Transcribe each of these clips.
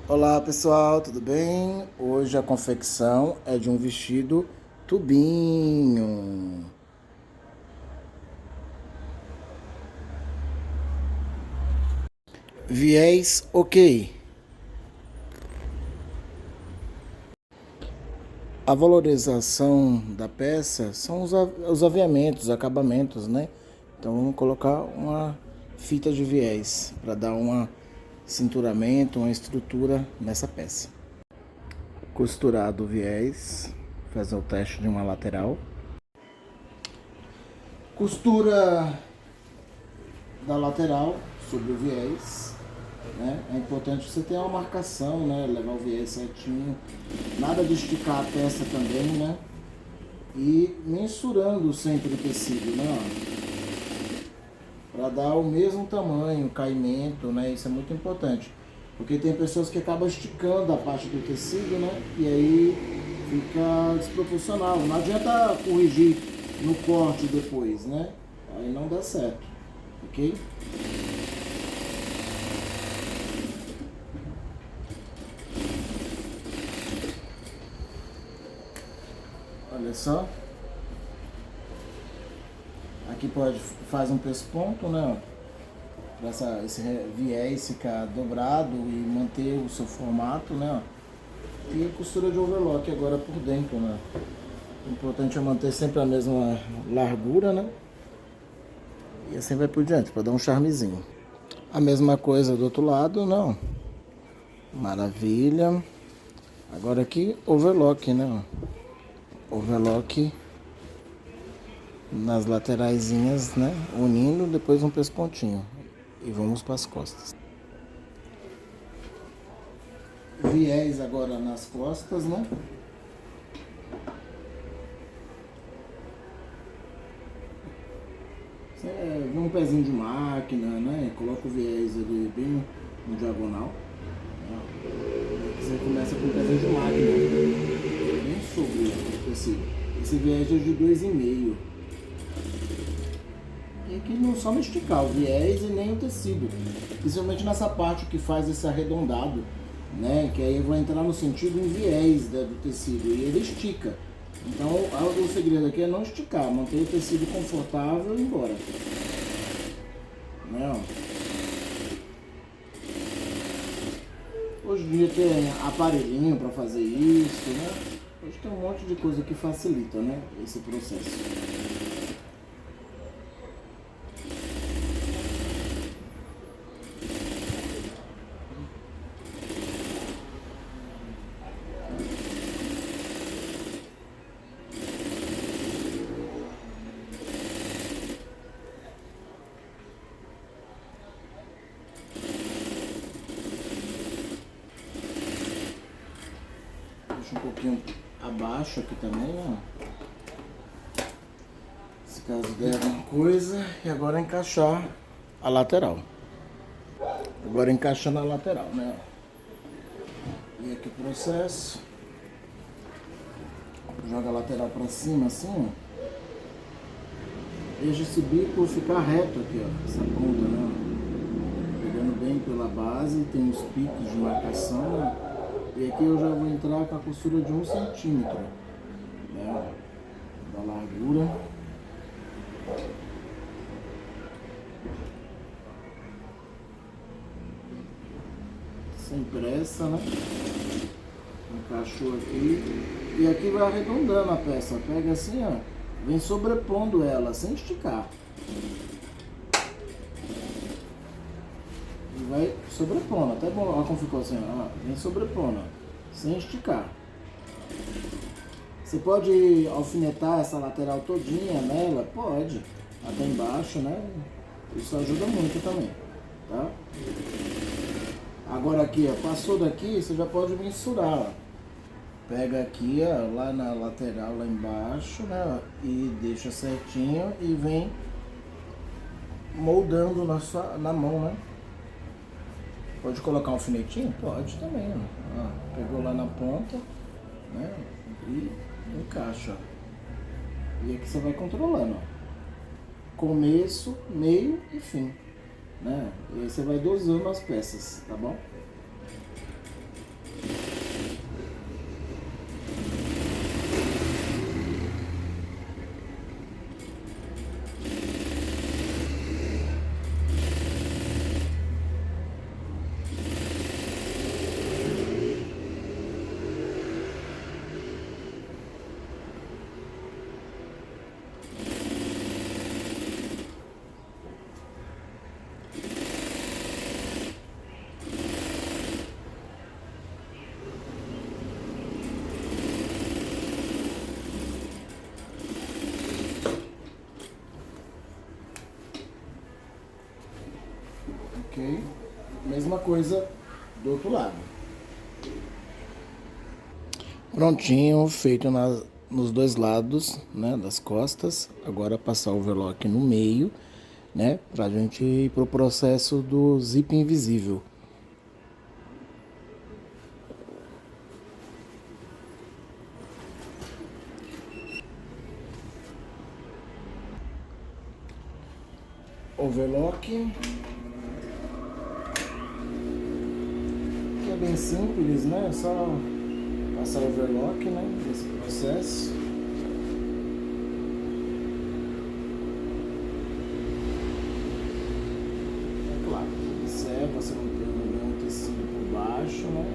Olá pessoal, tudo bem? Hoje a confecção é de um vestido tubinho. Viés ok. A valorização da peça são os aviamentos, os acabamentos, né? Então vamos colocar uma fita de viés para dar um cinturamento, uma estrutura nessa peça. Costurado o viés, fazer o teste de uma lateral. Costura da lateral sobre o viés, né? É importante você ter uma marcação, né? Levar o viés certinho, nada de esticar a peça também, né? E mensurando sempre o tecido, né? Para dar o mesmo tamanho, caimento, né? Isso é muito importante, porque tem pessoas que acabam esticando a parte do tecido, né? E aí fica desproporcional. Não adianta corrigir no corte depois, né? Aí não dá certo, ok? Olha só. Aqui faz um pesponto, né? Para esse viés ficar dobrado e manter o seu formato, né? E costura de overlock agora por dentro, né? O importante é manter sempre a mesma largura, né? E assim vai por diante, para dar um charmezinho. A mesma coisa do outro lado, não. Maravilha. Agora aqui, overlock, né? Overlock nas lateraisinhas, né? Unindo, depois um pespontinho. E vamos para as costas. Viés agora nas costas, né? Você vê um pezinho de máquina, né? Coloca o viés ali bem no diagonal. Você começa com o pezinho de máquina, bem sobre o tecido. Esse viés é de 2,5. E aqui não só não esticar o viés e nem o tecido, principalmente nessa parte que faz esse arredondado, né? Que aí eu vou entrar no sentido em viés do tecido e ele estica. Então o segredo aqui é não esticar, manter o tecido confortável e ir embora. Né? Hoje em dia tem aparelhinho para fazer isso, né? Hoje tem um monte de coisa que facilita, né, esse processo. Deixa um pouquinho abaixo aqui também, ó. Se caso der alguma coisa. E agora encaixar a lateral. Agora encaixando a lateral, né? E aqui o processo. Joga a lateral pra cima assim, ó. Deixa esse bico ficar reto aqui, ó. Essa ponta, né? Pegando bem pela base, tem os picos de marcação, né? E aqui eu já vou entrar com a costura de 1 centímetro, né? Da largura. Sem pressa, né? Encaixou aqui. E aqui vai arredondando a peça. Pega assim, ó. Vem sobrepondo ela, sem esticar. E vai sobrepondo. Até bom, olha como ficou assim, ó. Vem sobrepondo, sem esticar. Você pode alfinetar essa lateral todinha nela? Pode. Até embaixo, né? Isso ajuda muito também, tá? Agora aqui, ó, passou daqui, você já pode mensurar, ó. Pega aqui, ó, lá na lateral, lá embaixo, né, ó, e deixa certinho e vem moldando na mão, né? Pode colocar um alfinetinho? Pode também, ó. Ó, pegou lá na ponta, né, e encaixa, ó. E aqui você vai controlando, ó. Começo, meio e fim, né? E aí você vai dosando as peças, tá bom? ok? Mesma coisa do outro lado. Prontinho, feito nos dois lados, né, das costas. Agora passar o overlock no meio, né, pra gente ir pro processo do zip invisível. Overlock, que é bem simples, né? É só passar overlock, né? Nesse processo. É claro, observa você não ter nenhum tecido por baixo, né?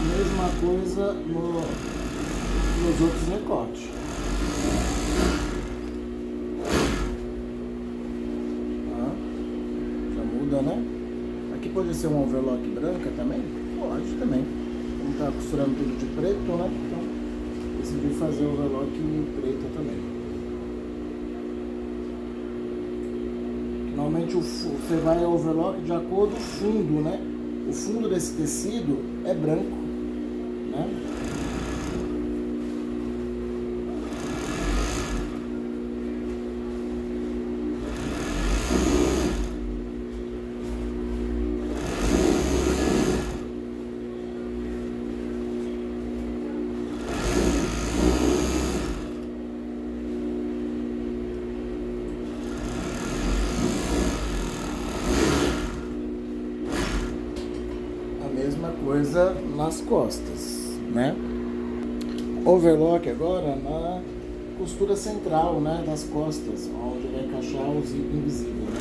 Mesma coisa nos outros recortes. Já muda, né? Aqui pode ser um overlock branca também? Pode também. Como tá costurando tudo de preto, né? Então decidi fazer o overlock preto também. Normalmente você vai ao overlock de acordo com o fundo, né? O fundo desse tecido é branco, né? Mesma coisa nas costas, né? Overlock agora na costura central, né, das costas, onde vai encaixar o zip invisível, né?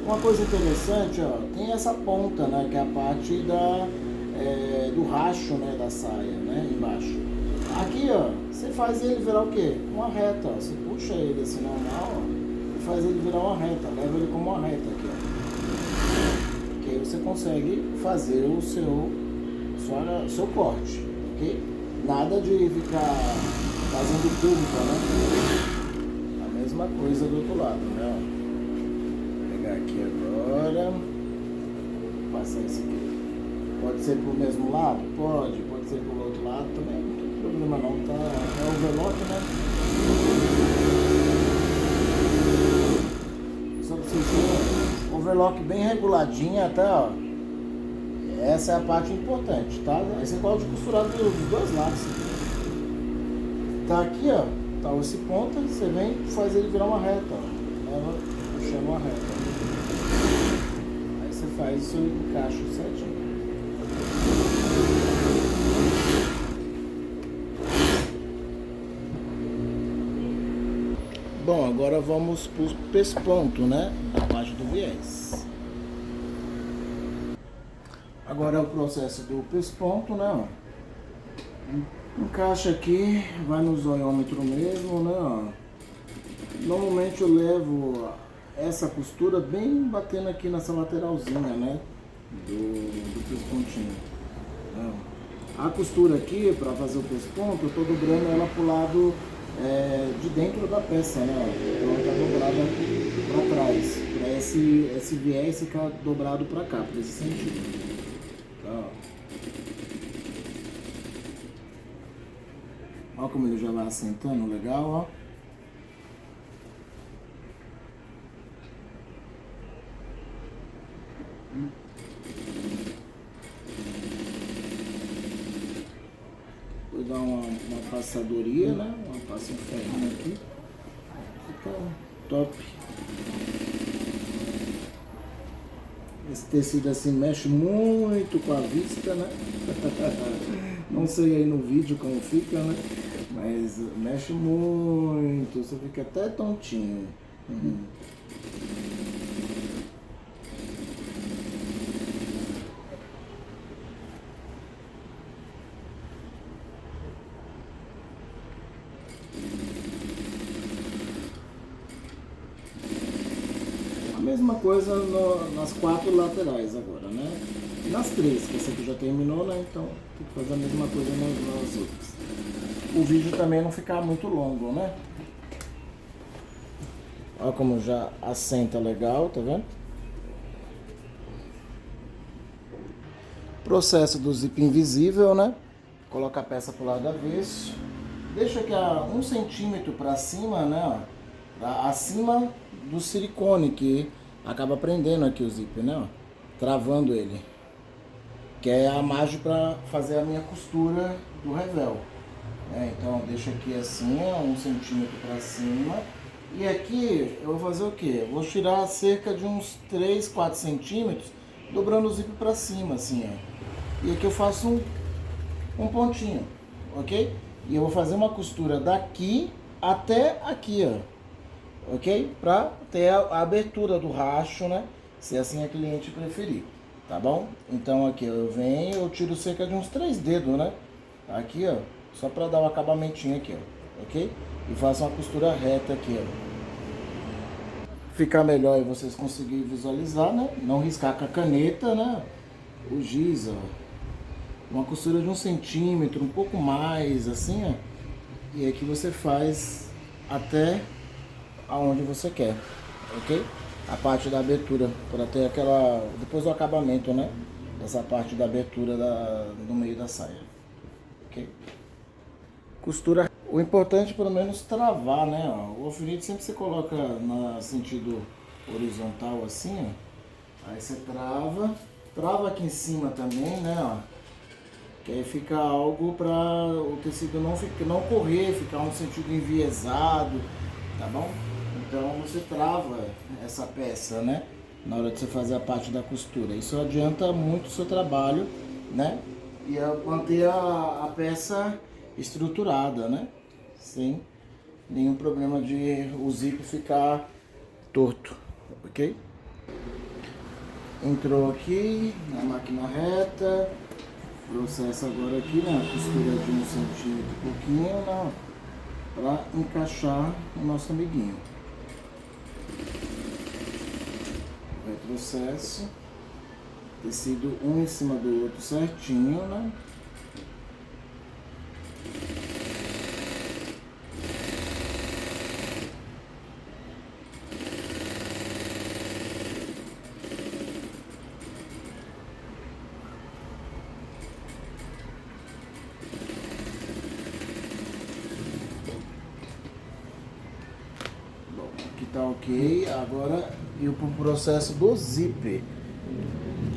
Uma coisa interessante, ó, tem essa ponta, né, que é a parte do racho, né, da saia, né, embaixo. Aqui, ó, você faz ele virar o quê? Uma reta, ó. Você puxa ele assim normal, ó, faz ele virar uma reta, leva ele como uma reta aqui, ó. Que aí você consegue fazer o seu corte, ok? Nada de ficar fazendo curva, né? A mesma coisa do outro lado, né? Vou pegar aqui agora, passar esse aqui. Pode ser pro mesmo lado? Pode ser pro outro lado também, não tem problema não, tá? É overlock, né? Só pra vocês terem overlock bem reguladinho até, ó. Essa é a parte importante, tá? Aí você pode costurar dos dois lados. Tá aqui, ó. Tá esse ponto, você vem e faz ele virar uma reta, ó. Leva puxando uma reta. Aí você faz o seu encaixe certinho. Bom, agora vamos para o pesponto, né? A parte do viés. Agora é o processo do pesponto, né? Encaixa aqui, vai no zoiômetro mesmo, né? Normalmente eu levo essa costura bem batendo aqui nessa lateralzinha, né? Do pespontinho. A costura aqui, para fazer o pesponto, eu tô dobrando ela pro lado de dentro da peça, né? Então ela tá dobrada para trás, para esse viés ficar dobrado para cá, para esse sentido. Tá? Olha como ele já vai assentando, legal, ó. Vou dar uma passadoria, né? Passa um ferrinho aqui. Fica top. Esse tecido assim mexe muito com a vista, né? Não sei aí no vídeo como fica, né? Mas mexe muito, você fica até tontinho. A mesma coisa nas 4 laterais agora, né? Nas 3, que essa aqui já terminou, né? Então tem que fazer a mesma coisa nas outras. O vídeo também não ficar muito longo, né? Olha como já assenta legal, tá vendo? Processo do zip invisível, né? Coloca a peça pro lado avesso. Deixa aqui a 1 centímetro para cima, né? Ó, acima do silicone, que acaba prendendo aqui o zip, né? Ó, travando ele. Que é a margem para fazer a minha costura do revel. Então deixa aqui assim, ó, 1 centímetro para cima. E aqui eu vou fazer o que? Eu vou tirar cerca de uns 3, 4 centímetros, dobrando o zip para cima, assim, ó. E aqui eu faço um pontinho, ok? E eu vou fazer uma costura daqui até aqui, ó, ok? Para ter a abertura do racho, né? Se assim a cliente preferir, tá bom? Então aqui eu venho, eu tiro cerca de uns 3 dedos, né? Aqui, ó, só para dar um acabamentinho aqui, ó, ok? E faço uma costura reta aqui, ó. Ficar melhor aí vocês conseguirem visualizar, né? Não riscar com a caneta, né? O giz, ó. Uma costura de 1 centímetro, um pouco mais, assim, ó. E aqui você faz até aonde você quer, ok? A parte da abertura, para ter aquela... Depois do acabamento, né? Essa parte da abertura no meio da saia, ok? Costura... O importante é pelo menos travar, né? Ó. O alfinete sempre você coloca no sentido horizontal assim, ó. Aí você trava aqui em cima também, né? Ó. Que aí fica algo para o tecido não correr, ficar um sentido enviesado, tá bom? Então você trava essa peça, né? Na hora de você fazer a parte da costura. Isso adianta muito o seu trabalho, né? E manter a peça estruturada, né? Sem nenhum problema de o zip ficar torto, ok? Entrou aqui na máquina reta, processo agora aqui, né? Costura de 1 centímetro e pouquinho, né? Para encaixar o nosso amiguinho. Retrocesso, tecido um em cima do outro certinho, né? Tá ok, agora e pro processo do zip.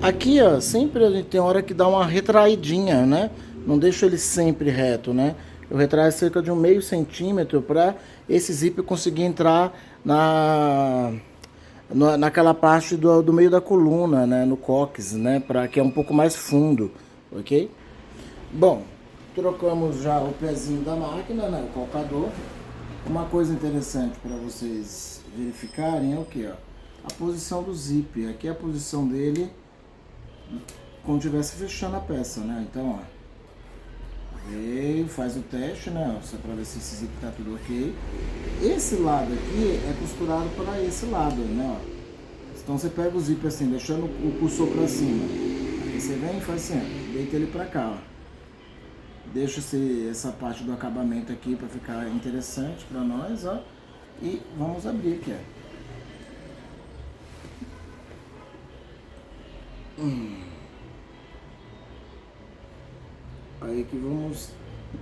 Aqui, ó, sempre a gente tem hora que dá uma retraidinha, né? Não deixo ele sempre reto, né? Eu retraio cerca de 1/2 centímetro para esse zip conseguir entrar naquela parte do meio da coluna, né? No cóccix, né? Para que é um pouco mais fundo, ok? Bom, trocamos já o pezinho da máquina, né? O calcador. Uma coisa interessante para vocês verificarem é o que? A posição do zip. Aqui é a posição dele como estivesse fechando a peça, né? Então, ó, veio, faz o teste, né? Só para ver se esse zip tá tudo ok. Esse lado aqui é costurado para esse lado, né? Ó. Então você pega o zip assim, deixando o cursor para cima. Aí você vem e faz assim, ó, deita ele para cá, ó. Deixa essa parte do acabamento aqui para ficar interessante para nós, ó. E vamos abrir aqui, ó. Aí que vamos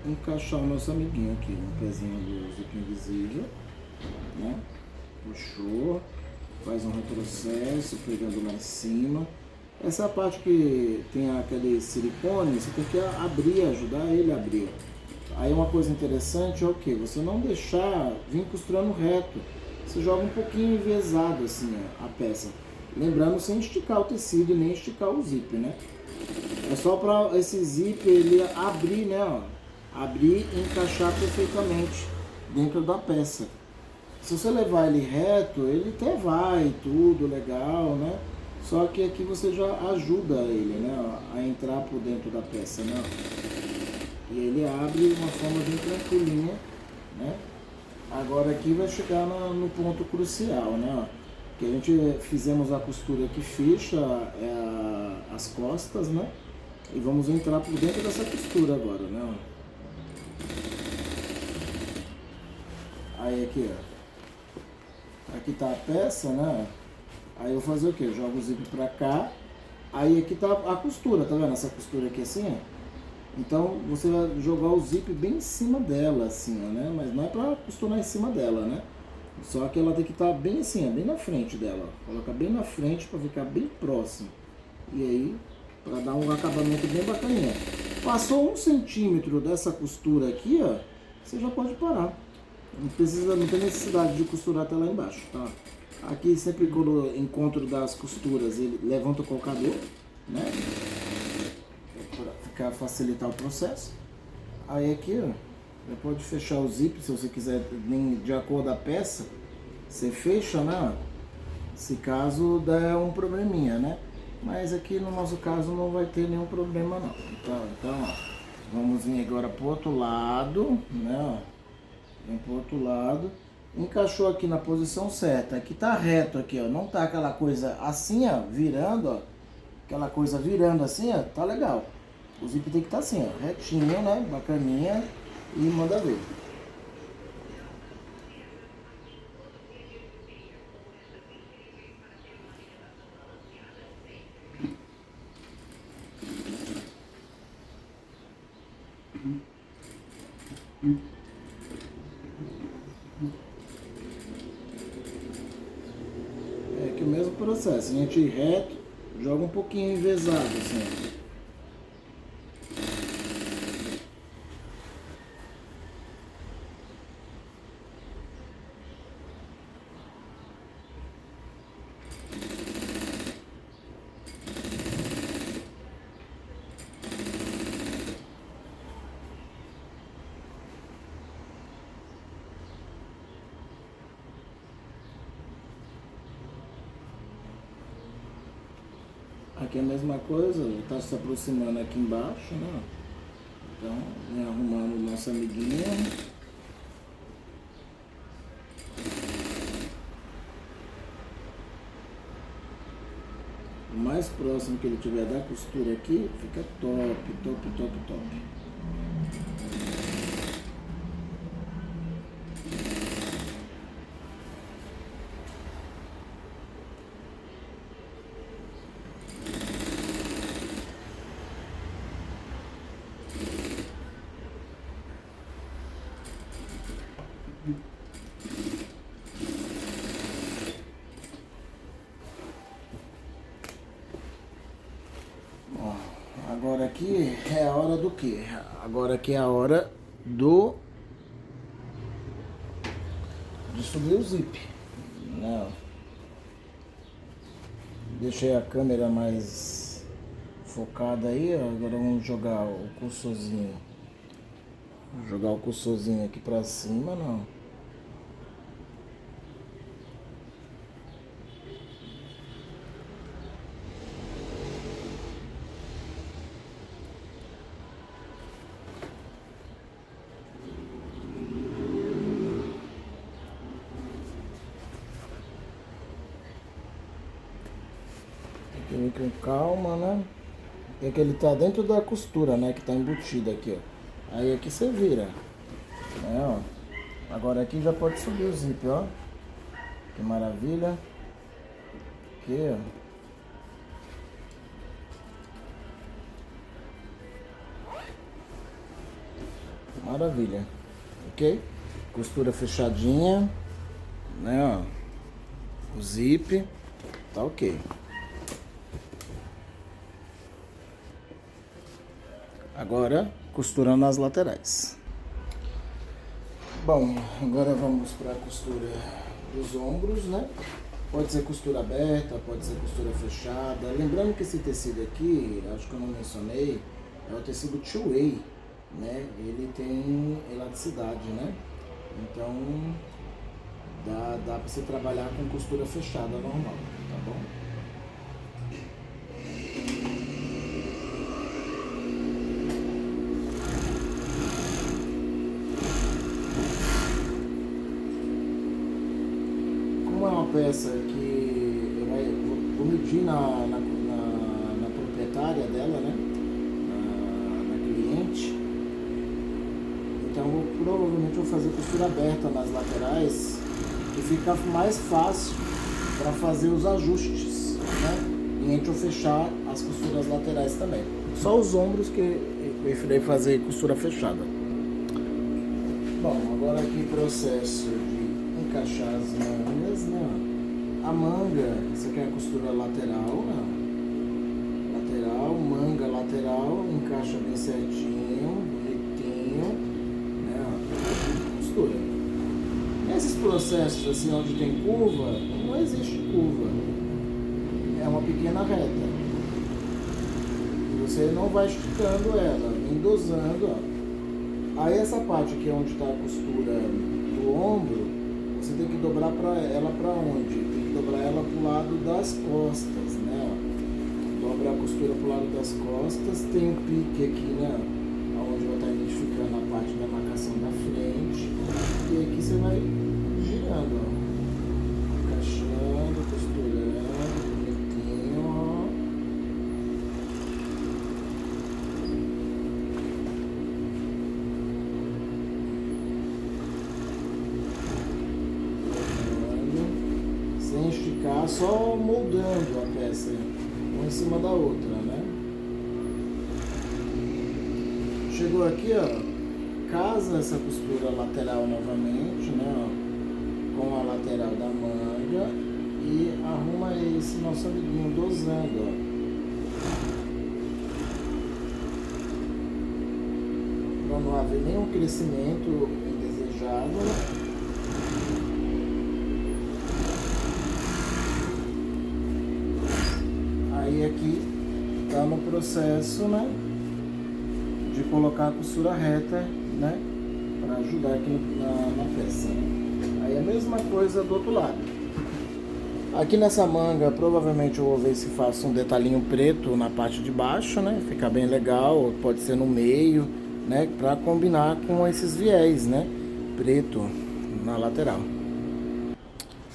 encaixar o nosso amiguinho aqui, no pezinho do zip invisível, né? Puxou, faz um retrocesso, pegando lá em cima. Essa é a parte que tem aquele silicone, você tem que abrir, ajudar ele a abrir. Aí uma coisa interessante é o que? Você não deixar vir costurando reto. Você joga um pouquinho enviesado assim a peça. Lembrando, sem esticar o tecido e nem esticar o zíper, né? É só para esse zíper ele abrir, né? Ó, abrir e encaixar perfeitamente dentro da peça. Se você levar ele reto, ele até vai, tudo legal, né? Só que aqui você já ajuda ele, né? A entrar por dentro da peça, né? E ele abre de uma forma bem tranquilinha, né? Agora aqui vai chegar no ponto crucial, né? Que a gente fizemos a costura que fecha as costas, né? E vamos entrar por dentro dessa costura agora, né? Aí aqui, ó. Aqui tá a peça, né? Aí eu vou fazer o quê? Eu jogo o zíper pra cá. Aí aqui tá a costura, tá vendo? Essa costura aqui assim, ó. Então você vai jogar o zíper bem em cima dela, assim, ó, né? Mas não é pra costurar em cima dela, né? Só que ela tem que estar bem assim, ó, bem na frente dela. Coloca bem na frente pra ficar bem próximo. E aí, pra dar um acabamento bem bacaninha. Passou 1 centímetro dessa costura aqui, ó, você já pode parar. Não tem necessidade de costurar até lá embaixo, tá? Aqui sempre quando encontro das costuras, ele levanta o colocador, né? Para facilitar o processo. Aí aqui, ó, já pode fechar o zíper se você quiser, de acordo com a peça, você fecha, né? Se caso der um probleminha, né? Mas aqui no nosso caso não vai ter nenhum problema não. Então ó, vamos vir agora pro outro lado, né? Vem pro outro lado. Encaixou aqui na posição certa. Aqui tá reto aqui, ó. Não tá aquela coisa assim, ó, virando, ó. Aquela coisa virando assim, ó, tá legal. O zíper tem que estar assim, ó, retinho, né? Bacaninha. E manda ver. É que o mesmo processo. A gente ir reto, joga um pouquinho envezado, assim. Aqui é a mesma coisa, está se aproximando aqui embaixo, né? Então, vem arrumando o nosso amiguinho. O mais próximo que ele tiver da costura aqui, fica top, top, top, top. Agora aqui é a hora do quê? Agora aqui é a hora de subir o zip. Não. Deixei a câmera mais focada aí, agora vamos jogar o cursorzinho. Vou jogar o cursorzinho aqui pra cima, não. Tem que ir com calma, né? É que ele tá dentro da costura, né? Que tá embutida aqui, ó. Aí aqui você vira. Né, ó. Agora aqui já pode subir o zip, ó. Que maravilha. Aqui, ó. Maravilha. Ok? Costura fechadinha. Né, ó. O zip. Tá ok. Agora, costurando as laterais. Bom, agora vamos para a costura dos ombros, né? Pode ser costura aberta, pode ser costura fechada. Lembrando que esse tecido aqui, acho que eu não mencionei, é o tecido two-way, né? Ele tem elasticidade, né? Então dá para você trabalhar com costura fechada normal, tá bom? Como é uma peça que vou medir na proprietária dela, né? Na cliente. Então provavelmente vou fazer costura aberta nas laterais, que fica mais fácil para fazer os ajustes, né? E a gente vai fechar as costuras laterais também. Só os ombros que eu preferi fazer costura fechada. Bom, agora aqui processo de encaixar as mangas, né? A manga, você quer a costura lateral, né? Lateral, manga lateral, encaixa bem certinho, bonitinho, né? Costura. Nesses processos assim onde tem curva, não existe curva. É uma pequena reta. Você não vai esticando ela, nem dosando, ó. Aí essa parte aqui onde está a costura do ombro, você tem que dobrar ela para onde? Tem que dobrar ela para o lado das costas, né? Dobra a costura para o lado das costas, tem um pique aqui, né? Onde vai estar identificando a parte da marcação da frente. E aqui você vai girando, ó. Encaixando, costurando, bonitinho, ó. Sem esticar, só moldando a peça, uma em cima da outra, né? Chegou aqui, ó, casa essa costura lateral novamente, né, ó, com a lateral da manga e arruma esse nosso amiguinho dosando, ó. Para não haver nenhum crescimento indesejado. Aí aqui tá no processo, né, de colocar a costura reta, né, para ajudar aqui na peça. Aí a mesma coisa do outro lado. Aqui nessa manga, provavelmente eu vou ver se faço um detalhinho preto na parte de baixo, né, fica bem legal, pode ser no meio, né, para combinar com esses viés, né, preto na lateral.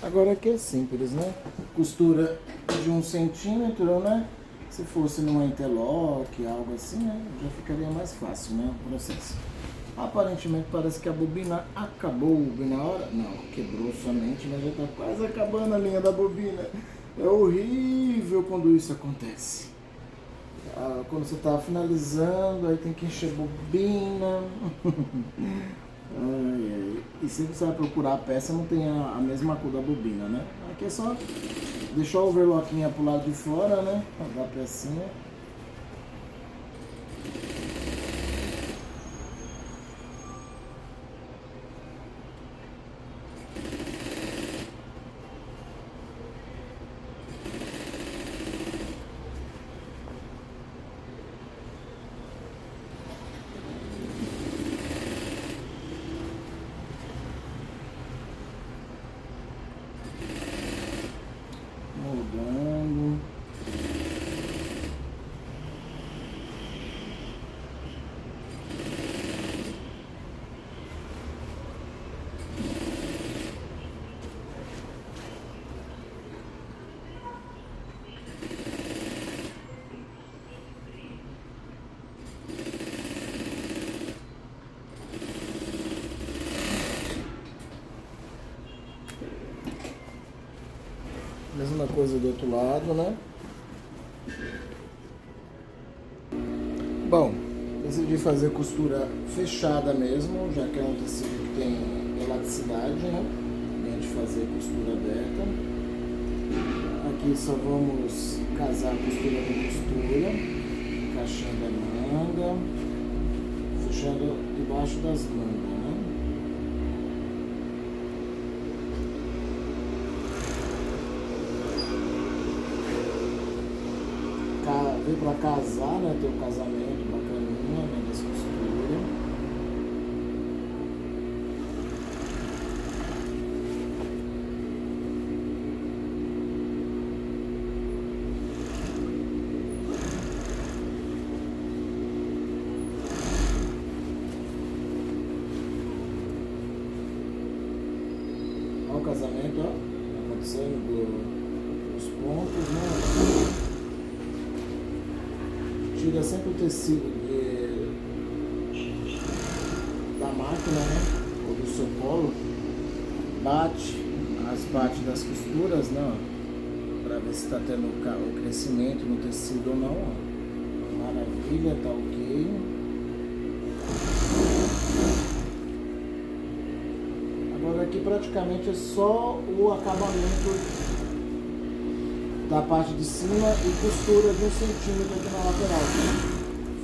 Agora aqui é simples, né? Costura de 1 centímetro, né? Se fosse numa interlock, algo assim, né? Já ficaria mais fácil, né? O processo. Aparentemente parece que a bobina acabou na hora. Não, quebrou somente, mas já tá quase acabando a linha da bobina. É horrível quando isso acontece. Quando você tá finalizando, aí tem que encher a bobina. E se você vai procurar a peça, não tem a mesma cor da bobina, né? Aqui é só deixar o overlockinho pro lado de fora, né? Da pecinha. Moldando. Mesma coisa do outro lado, né? Bom, decidi fazer costura fechada mesmo, já que é um tecido que tem elasticidade, né? A gente fazer costura aberta. Aqui só vamos casar costura com costura, encaixando a manga, fechando debaixo das mangas, né? para casar, né? Ter um casamento bacaninha, né? Dessa costura. Olha o casamento, ó, acontecendo dos pontos, né? Tira sempre o tecido da máquina, né? Ou do seu colo. Bate as partes das costuras, né? Para ver se está tendo o crescimento no tecido ou não, ó. Maravilha, tá ok. Agora aqui praticamente é só o acabamento da parte de cima e costura de 1 centímetro aqui na lateral.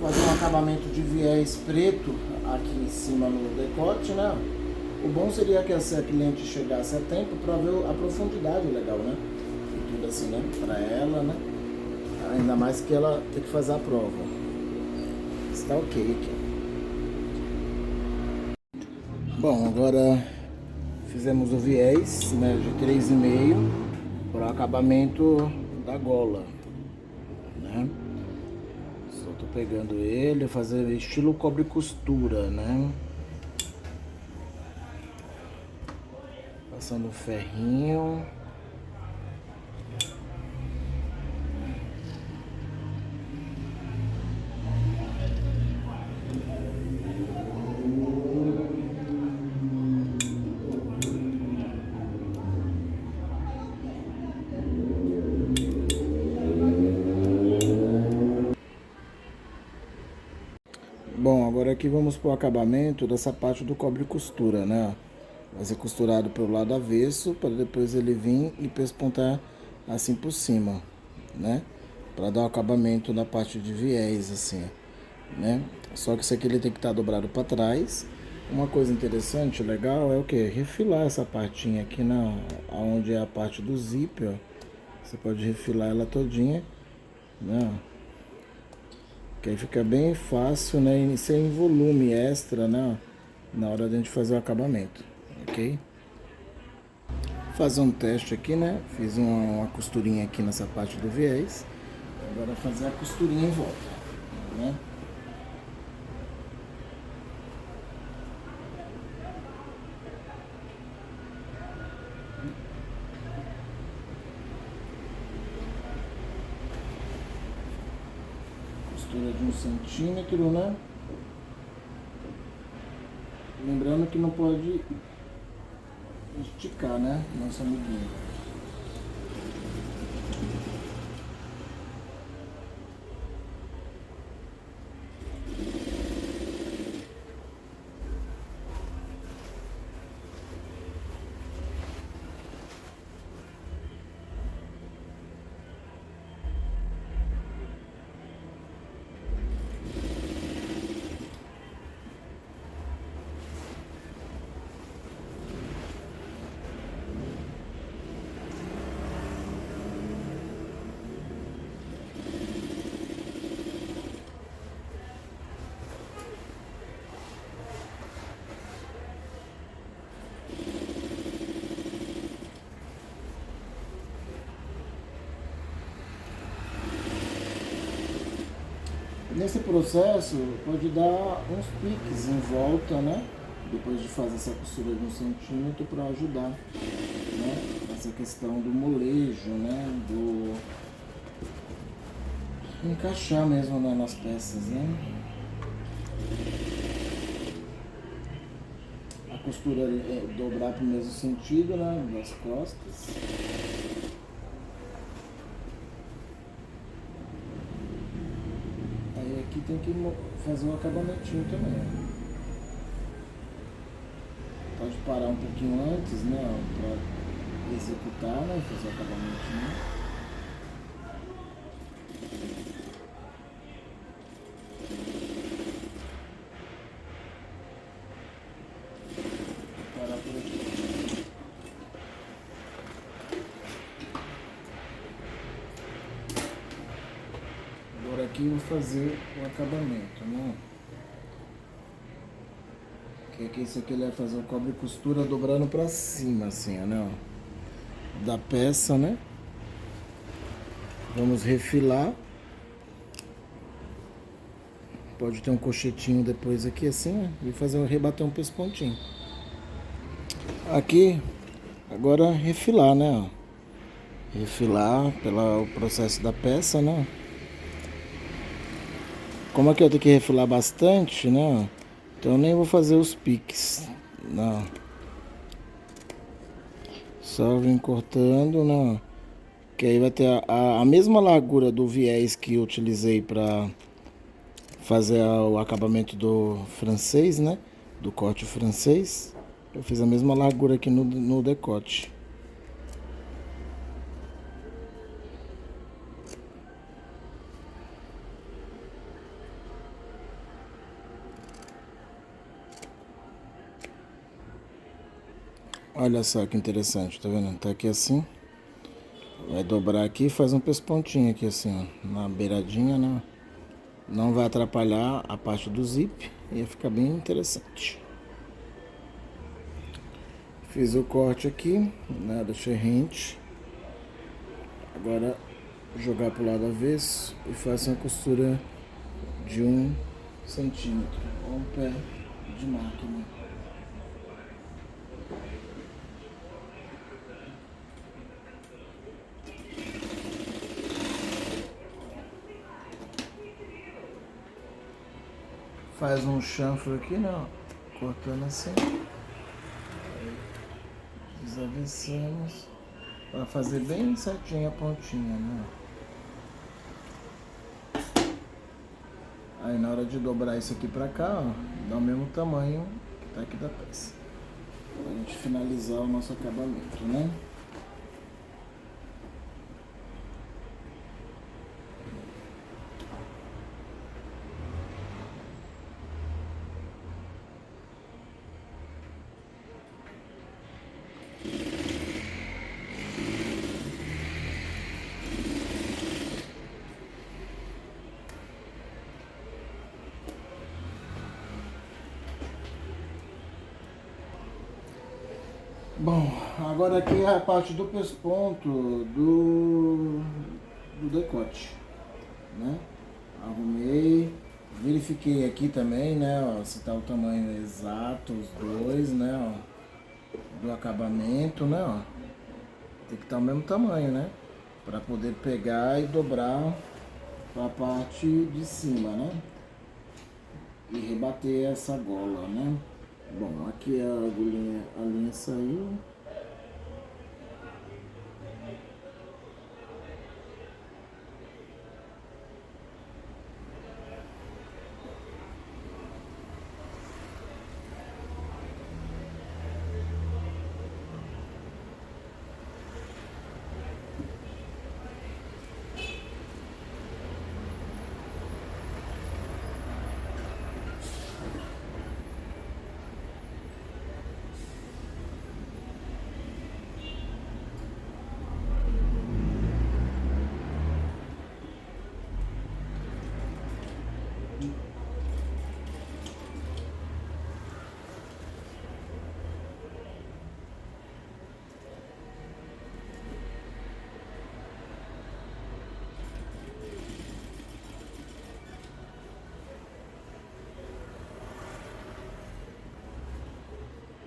Fazer um acabamento de viés preto aqui em cima no decote, né? O bom seria que essa cliente chegasse a tempo para ver a profundidade legal, né? E tudo assim, né? Para ela, né? Ainda mais que ela tem que fazer a prova. Está ok aqui. Bom, agora fizemos o viés, né, de 3,5 para o acabamento da gola, né? Só tô pegando ele, fazer estilo cobre costura, né? Passando o ferrinho. Bom, agora aqui vamos para o acabamento dessa parte do cobre costura, né? Vai ser costurado pelo lado avesso para depois ele vir e pespontar assim por cima, né? Para dar o acabamento na parte de viés, assim, né? Só que isso aqui ele tem que estar dobrado para trás. Uma coisa interessante, legal, é o que? Refilar essa partinha aqui onde é a parte do zíper, ó. Você pode refilar ela todinha, né? Que aí fica bem fácil, né? E sem volume extra, né? Na hora de a gente fazer o acabamento, ok? Fazer um teste aqui, né? Fiz uma costurinha aqui nessa parte do viés. Agora fazer a costurinha em volta, né? Costura de 1 centímetro, né? Lembrando que não pode esticar, né? Nosso amiguinho. Nesse processo pode dar uns piques em volta, né? Depois de fazer essa costura de 1 centímetro para ajudar, né? Essa questão do molejo, né? Do encaixar mesmo, né, nas peças, né? A costura é dobrar para o mesmo sentido, né? Das costas. Aqui tem que fazer um acabamentinho também. Pode parar um pouquinho antes, né? Para executar, né? Fazer o acabamentinho. Parar por aqui. Agora aqui aqui e vou fazer o acabamento, né? Que aqui isso aqui ele vai fazer o cobre e costura dobrando pra cima, assim, né? Ó, da peça, né? Vamos refilar. Pode ter um cochetinho depois aqui assim, ó, e fazer rebater um pespontinho. Aqui, agora refilar, né? Ó. Refilar pelo processo da peça, né? Como aqui eu tenho que refilar bastante, né? Então eu nem vou fazer os piques, não. Só vim cortando, né? Que aí vai ter a mesma largura do viés que eu utilizei para fazer o acabamento do francês, né? Do corte francês. Eu fiz a mesma largura aqui no decote. Olha só que interessante, tá vendo? Tá aqui assim. Vai dobrar aqui e faz um pespontinho aqui assim, ó, na beiradinha, né? Não vai atrapalhar a parte do zip. Ia ficar bem interessante. Fiz o corte aqui, né? Deixei rente. Agora jogar pro lado avesso e faço uma costura de 1 centímetro, ou um pé de máquina. Faz um chanfro aqui, né? Cortando assim. Desavessamos para fazer bem certinho a pontinha, né? Aí na hora de dobrar isso aqui pra cá, ó, dá o mesmo tamanho que tá aqui da peça. Pra gente finalizar o nosso acabamento, né? Bom, agora aqui é a parte do pesponto do decote, né? Arrumei, verifiquei aqui também, né, ó, se tá o tamanho exato, os dois, né, ó, do acabamento, né, ó. Tem que estar o mesmo tamanho, né, para poder pegar e dobrar para a parte de cima, né, e rebater essa gola, né. Bom, aqui a agulhinha, a linha saiu.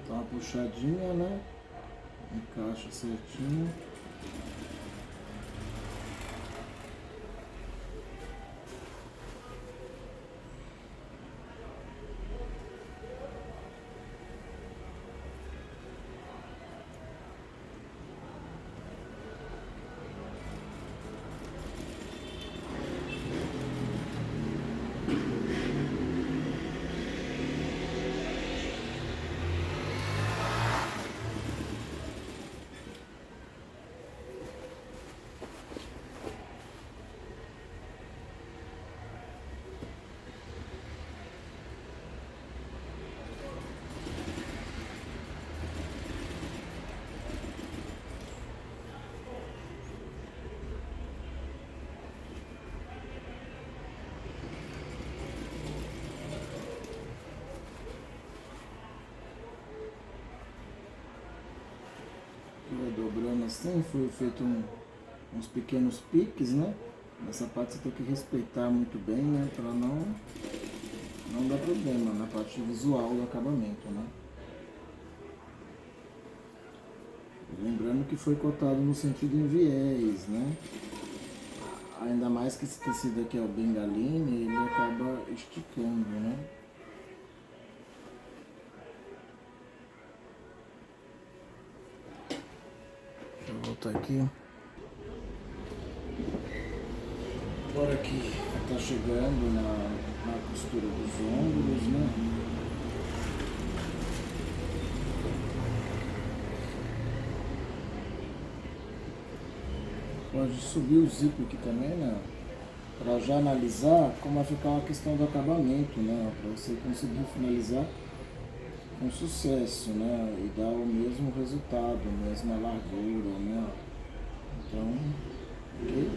Dá uma puxadinha, né? Encaixa certinho. assim, foi feito uns pequenos piques, né? Nessa parte você tem que respeitar muito bem, né? Para não dar problema na parte visual do acabamento, né? Lembrando que foi cortado no sentido em viés, né? Ainda mais que esse tecido aqui é o bengaline, ele acaba esticando, né? Deixa eu voltar aqui. Agora que tá chegando na costura dos ombros, né? Pode subir o zíper aqui também, né? Para já analisar como vai ficar a questão do acabamento, né? Para você conseguir finalizar com sucesso, né? E dar o mesmo resultado, a mesma largura, né? Então, ok?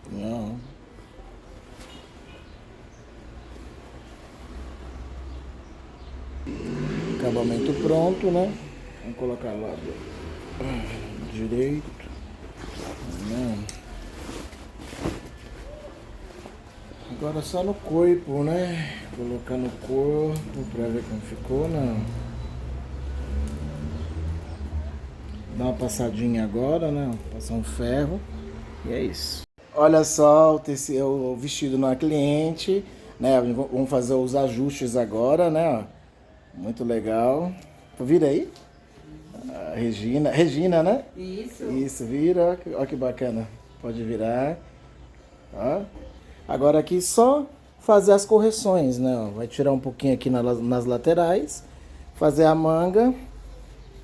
Não. Acabamento pronto, né? Vamos colocar lá do direito. Não. Agora só no corpo, né? Colocar no corpo pra ver como ficou, não. Dá uma passadinha agora, né? Passar um ferro. E é isso. Olha só o vestido na cliente, né? Vamos fazer os ajustes agora, né? Muito legal. Vira aí. A Regina, né? Isso. Isso, vira. Olha que bacana. Pode virar. Ó. Agora aqui só fazer as correções, né? Vai tirar um pouquinho aqui nas laterais, fazer a manga,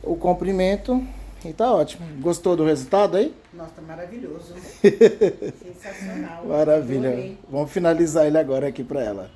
o comprimento e tá ótimo. Gostou do resultado aí? Nossa, maravilhoso. Sensacional. Maravilha. Adorei. Vamos finalizar ele agora aqui pra ela.